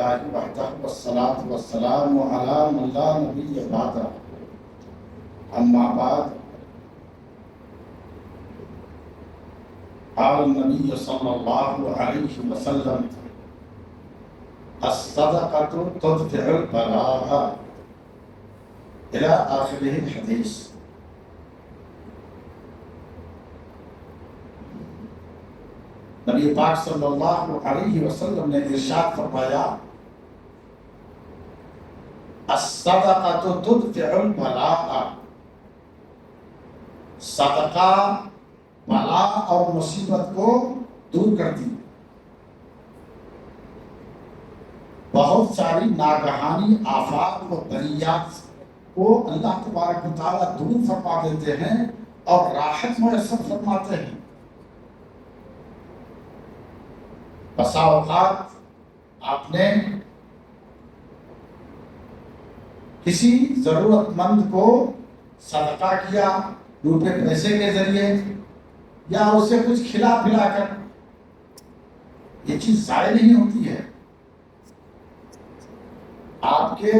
للہ وحدہ والصلاة والسلام علی من لا نبی بعدہ اما بعد قال النبی صلی اللہ علیہ وسلم الصدقة تدفع البلاء الى آخر الحدیث۔ نبی پاک صلی اللہ علیہ وسلم نے ارشاد فرمایا الصدقۃ تدفع البلاء، صدقہ بلا اور مصیبت کو دور کرتی، بہت ساری ناگہانی آفات و بلیات کو اللہ تبارک و تعالیٰ دور فرما دیتے ہیں اور راحت میسر فرماتے ہیں۔ بسا اوقات آپ نے کسی ضرورت مند کو صدقہ کیا روپے پیسے کے ذریعے یا اسے کچھ کھلا پلا کر، یہ چیز ضائع نہیں ہوتی ہے، آپ کے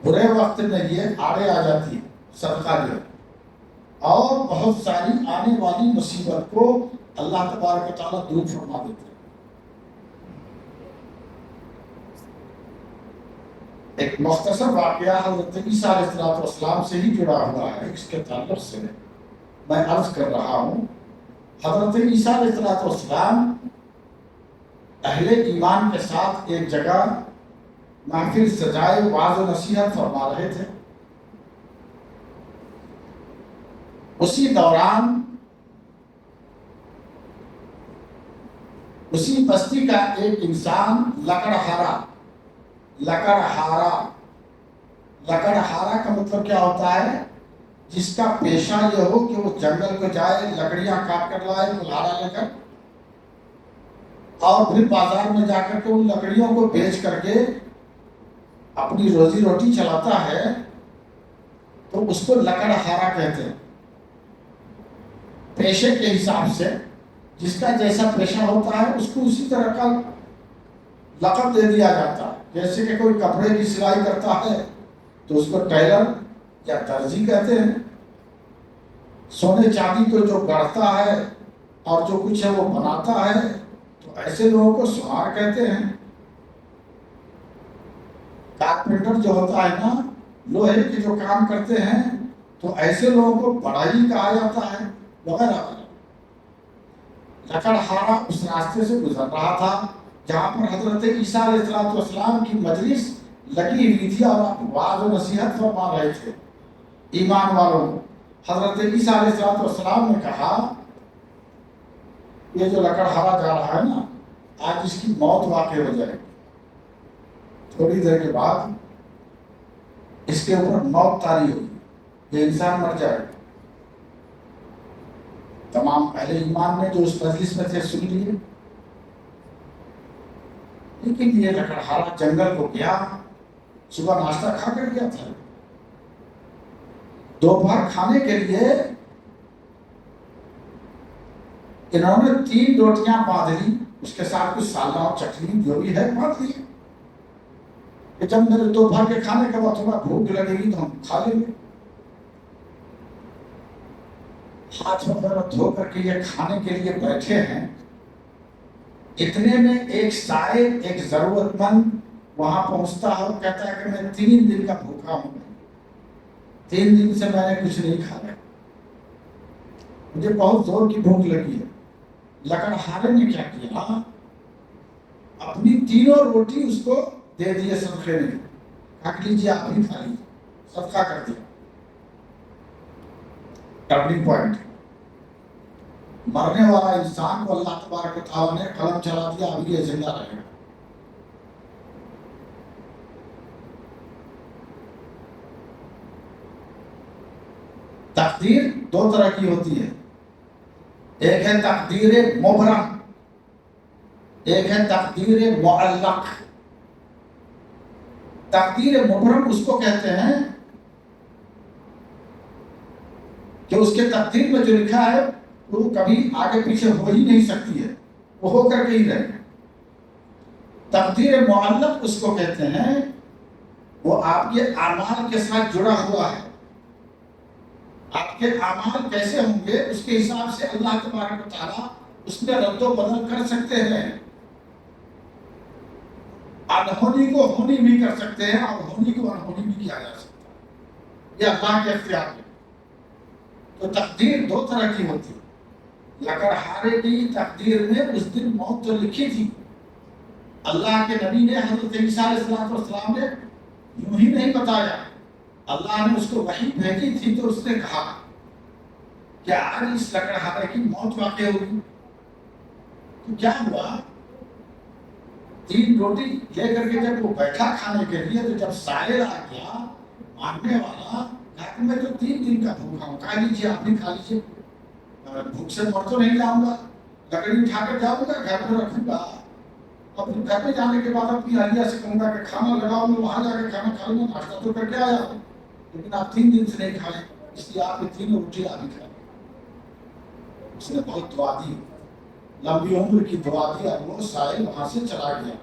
برے وقت میں یہ آڑے آ جاتی ہے صدقہ جو، اور بہت ساری آنے والی مصیبت کو اللہ تبارک و تعالیٰ دور فرما دیتے ہیں۔ ایک مختصر واقعہ حضرت عیسیٰ علیہ السلام سے ہی جڑا ہوا ہے، اس کے تعلق سے میں عرض کر رہا ہوں۔ حضرت عیسیٰ علیہ السلام اہل ایمان کے ساتھ ایک جگہ محفل سجائے وعظ و نصیحت فرما رہے تھے۔ اسی دوران اسی بستی کا ایک انسان لکڑہارا کا مطلب کیا ہوتا ہے؟ جس کا پیشہ یہ ہو کہ وہ جنگل کو جائے، لکڑیاں کاٹ کر لائے کلہاڑا لے کر، اور پھر بازار میں جا کر کے ان لکڑیوں کو بیچ کر کے اپنی روزی روٹی چلاتا ہے، تو اس کو لکڑہارا کہتے ہیں۔ پیشے کے حساب سے جس کا جیسا پیشہ ہوتا ہے اس کو اسی طرح کا لقب دے دیا جاتا ہے۔ جیسے کہ کوئی کپڑے کی سلائی کرتا ہے تو اس کو ٹیلر یا درزی کہتے ہیں، سونے چاندی کو جو گڑھتا ہے اور جو کچھ ہے وہ بناتا ہے تو ایسے لوگوں کو سوار کہتے ہیں۔ کارپینٹر جو ہوتا ہے نا، لوہے کے جو کام کرتے ہیں تو ایسے لوگوں کو بڑھائی کہا جاتا ہے، وغیرہ وغیرہ۔ لکڑہارا اس راستے سے گزر رہا تھا جہاں پر حضرت عیسیٰ علیہ السلام کی مجلس لگی ہوئی تھی اور وعظ و نصیحت فرما رہے تھے ایمان والوں کو۔ حضرت عیسیٰ علیہ السلام نے کہا یہ جو لکڑہارا جا رہا ہے نا، آج اس کی موت واقع ہو جائے، تھوڑی دیر کے بعد اس کے اوپر موت طاری ہوگی، یہ انسان مر جائے گا۔ تمام اہل ایمان نے جو اس مجلس میں تھے سن لیے، لیکن یہ لکڑہارا جنگل کو گیا، صبح ناشتہ کھا کر گیا تھا، دوپہر کھانے کے لیے انہوں نے 3 روٹیاں باندھ لی، اس کے ساتھ کچھ سالنا اور چٹنی جو بھی ہے باندھ لی کہ جب میرے دوپہر کے کھانے کے بعد تھوڑا بھوک لگے گی تو ہم کھا لیں گے۔ ہاتھ وغیرہ دھو کر کے یہ کھانے کے لیے بیٹھے ہیں، اتنے میں ایک سائل، ایک ضرورت مند وہاں پہنچتا ہے اور کہتا ہے کہ میں 3 دن کا بھوکا ہوں، 3 دن سے میں نے کچھ نہیں کھایا، مجھے بہت زور کی بھوک لگی ہے۔ لکڑہارے نے کیا کیا، اپنی 3 روٹی اس کو دے دیے صدقے میں، کہا کہ لیجیے آپ بھی کھا لیجیے، صدقہ کر دیا۔ ٹرننگ پوائنٹ، مرنے والا انسان کو اللہ تبارک و تعالیٰ نے قلم چلا دیا، ابھی یہ زندہ رہے گا۔ تقدیر 2 طرح کی ہوتی ہے، ایک ہے تقدیر مبرم، ایک ہے تقدیر معلق۔ تقدیر مبرم اس کو کہتے ہیں کہ اس کے تقدیر میں جو لکھا ہے وہ کبھی آگے پیچھے ہو ہی نہیں سکتی ہے، وہ ہو کر کے ہی رہے۔ تقدیر معلق اس کو کہتے ہیں، وہ آپ کے اعمال کے ساتھ جڑا ہوا ہے. آپ کے اعمال کیسے ہوں گے اس کے حساب سے اللہ تبارک و تعالیٰ اس میں رد و بدل کر سکتے ہیں. انہونی کو ہونی بھی کر سکتے ہیں اور ہونی کو انہونی بھی کیا جا سکتا ہے. یہ اللہ کے اختیار میں. تو تقدیر دو طرح کی ہوتی ہے. لکڑہارے کی تقدیر میں اس دن موت تو لکھی تھی. اللہ کے نبی نے حضرت عیسیٰ علیہ السلام نے یوں ہی نہیں بتایا. اللہ نے اس کو وحی بھیجی تھی تو اس نے کہا کہ آج اس لکڑہارے کی موت واقع ہوگی. تو کیا ہوا؟ 3 روٹی لے کر کے جب وہ بیٹھا کھانے کے لیے تو جب سائل آ گیا مانگنے والا، کہا کہ میں تو 3 دن کا بھوکا ہوں، کھا لیجیے، آپ بھی کھا لیجیے، بھوک سے مر تو نہیں جاؤں گا، لکڑی اٹھا کر جاؤں گا گھر میں رکھوں گا، اور پھر گھر میں جانے کے بعد اپنی اہلیہ سے کہوں گا کہ کھانا لگاؤ، میں وہاں جا کے کھانا کھا لوں گا، ناشتہ تو کر کے آیا ہوں، لیکن آپ 3 دن سے نہیں کھائے، اس لیے آپ نے 3 روٹی آدھی کھائی. اس نے بہت دعا دی، لمبی عمر کی دعا دی، اور وہ سائل وہاں سے چلا گیا.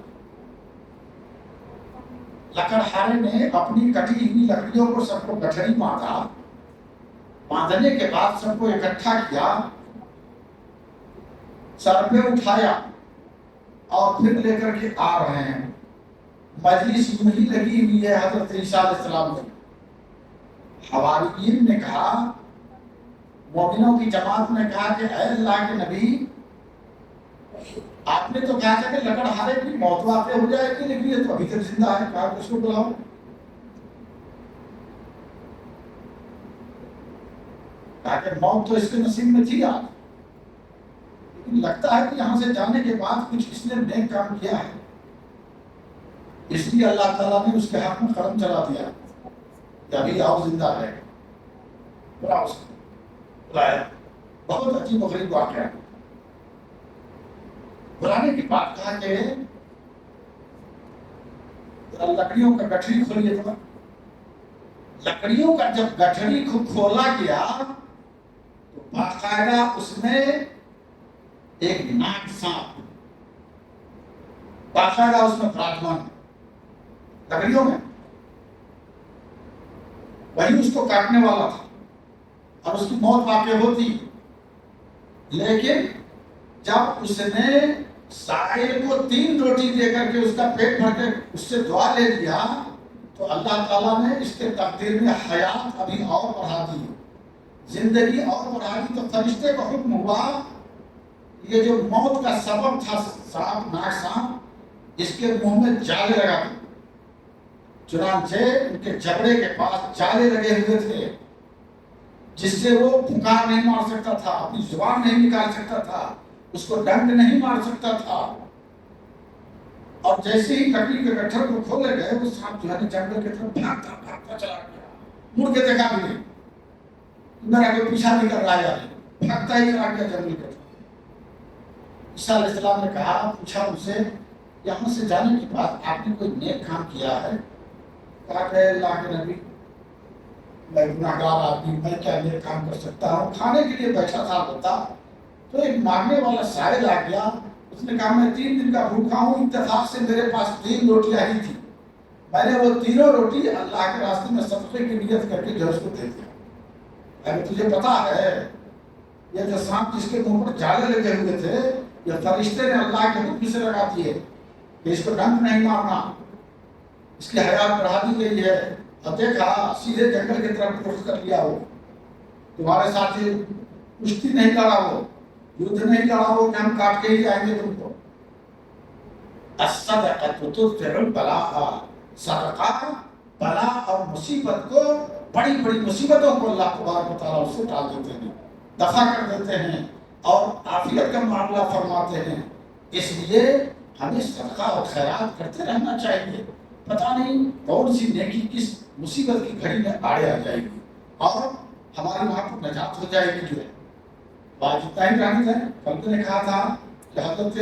لکڑہارے نے اپنی کٹی ہوئی لکڑیوں کو سب کو گٹھڑی باندھا. باندھنے کے بعد سب کو اکٹھا کیا، سر پہ اٹھایا اور پھر لے کر کے آ رہے ہیں. مجلس یوں ہی لگی ہوئی ہے حضرت عیسیٰ علیہ السلام کی. حواریین نے کہا، مومنوں کی جماعت نے کہا کہ اے اللہ کے نبی، آپ نے تو کہا تھا کہ لکڑہارے کی موت واقع ہو جائے گی، لیکن یہ تو ابھی تک زندہ ہے، کہا کہ اس کو بلاؤ. کہا کہ موت تو اس کے نصیب میں تھی آج، لیکن لگتا ہے کہ یہاں سے جانے کے بعد کچھ اس نے نیک کام کیا ہے، اس لیے اللہ تعالیٰ نے اس کے حق میں قلم چلا دیا کہ ابھی آؤ، زندہ ہے. بلاؤ اس کو. بلایا. بہت عجیب و غریب واقعہ. بلانے کی بات کہا کہ لکڑیوں کا گٹھڑی کھولیے تھا. لکڑیوں کا جب گٹھڑی کو کھولا گیا تو باقاعدہ اس میں ایک ناگ سانپ باقاعدہ اس میں پراٹمان لکڑیوں میں، وہی اس کو کاٹنے والا تھا اور اس کی موت واقع ہوتی. لیکن جب اس نے سائل کو 3 روٹی دے کر کے اس کا پیٹ بھر کے اس سے دعا لے لیا تو اللہ تعالیٰ نے اس کے تقدیر میں حیات ابھی اور بڑھا دی، زندگی اور بڑھا دی. تو فرشتے کو حکم ہوا، یہ جو موت کا سبب تھا سانپ، ناگ سانپ، اس کے منہ میں جالے لگا دو. چنانچہ ان کے جبڑے کے پاس جالے لگے ہوئے تھے جس سے وہ پھنکار نہیں مار سکتا تھا، اپنی زبان نہیں نکال سکتا تھا، اس کو ڈنک نہیں مار سکتا تھا. اور جیسے ہی لکڑی کے گٹھڑ کو کھولے گئے وہ سانپ جو ہے جنگل کی طرف بھاگتا چلا گیا. مڑ کے دیکھا بھی نہیں، میرا کوئی پیچھا نہیں کر رہا ہے، بھاگتا ہی چلا گیا جنگل کی طرف. عیسیٰ علیہ السلام نے کہا، پوچھا ان سے، یہاں سے جانے کے بعد آپ نے کوئی نیک کام کیا ہے؟ کہا کہ اللہ کے نبی، میں گناہگار آدمی، میں کیا نیک کام کر سکتا ہوں. کھانے کے لیے بیٹھا تھا بتا تو ایک مانگنے والا سائل آ گیا. اس نے کہا میں 3 دن کا بھوکا ہوں، اتفاق سے میرے پاس 3 روٹیاں ہی تھی، میں نے وہ 3 روٹی اللہ کے راستے میں صدقے کی نیت کر کے جو اس کو دے دیا. اگر تجھے پتا ہے یہ جو سانپ جس کے منہ پر جالے لگے ہوئے تھے، یہ فرشتے نے اللہ کے حکم سے لگا دیے کہ اس کو ڈنک نہیں مارنا، اس کی حیات بڑھا دی گئی ہے. اور دیکھا سیدھے جنگل کی طرف رخ کر لیا، ہو تمہارے ساتھ کشتی نہیں لڑا، ہو یدھ نہیں لڑا، ہو کہ ہم کاٹ کے ہی جائیں گے تم کو. الصدقۃ تدفع البلاء، صدقہ بلا اور مصیبت کو، بڑی بڑی مصیبتوں کو اللہ تبارک و تعالیٰ اس سے ٹال دیتے ہیں، دفع کر دیتے ہیں اور عافیت کا معاملہ فرماتے ہیں. اس لیے ہمیں صدقہ اور خیرات کرتے رہنا چاہیے. پتہ نہیں کون سی نیکی کس مصیبت کی گھڑی میں آڑے آ جائے گی اور ہماری وہاں پر نجات ہو جائے گی. جو ہے بات اتنا ہی رہی ہے. کل نے کہا تھا کہ حضرت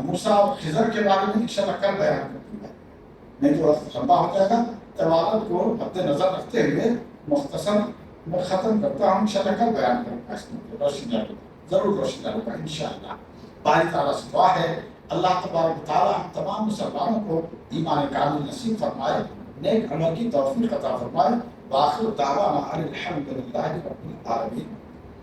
موسیٰ اور خضر کے بارے میں انشاءاللہ کل بیان کرتی ہے، نہیں تو وقت لمبا ہو جائے گا. توالت کو مد نظر رکھتے ہوئے مختصر میں ختم کرتا ہوں. انشاءاللہ کل بیان کروں گا، اس میں روشنی ضرور روشنی ڈالوں گا انشاءاللہ. باری تعالیٰ سے دعا ہے اللہ تبارک و تعالیٰ ہم تمام مسلمانوں کو ایمان کامل نصیب فرمائے، نیک عمل کی توفیق عطا فرمائے۔ وآخر دعوانا ان الحمد للہ رب العالمین۔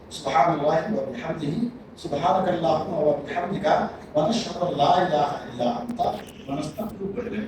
سبحان اللہ و بحمدہ، سبحانک اللہم و بحمدک، ونشہد ان لا الہ الا انت، ونستغفرک۔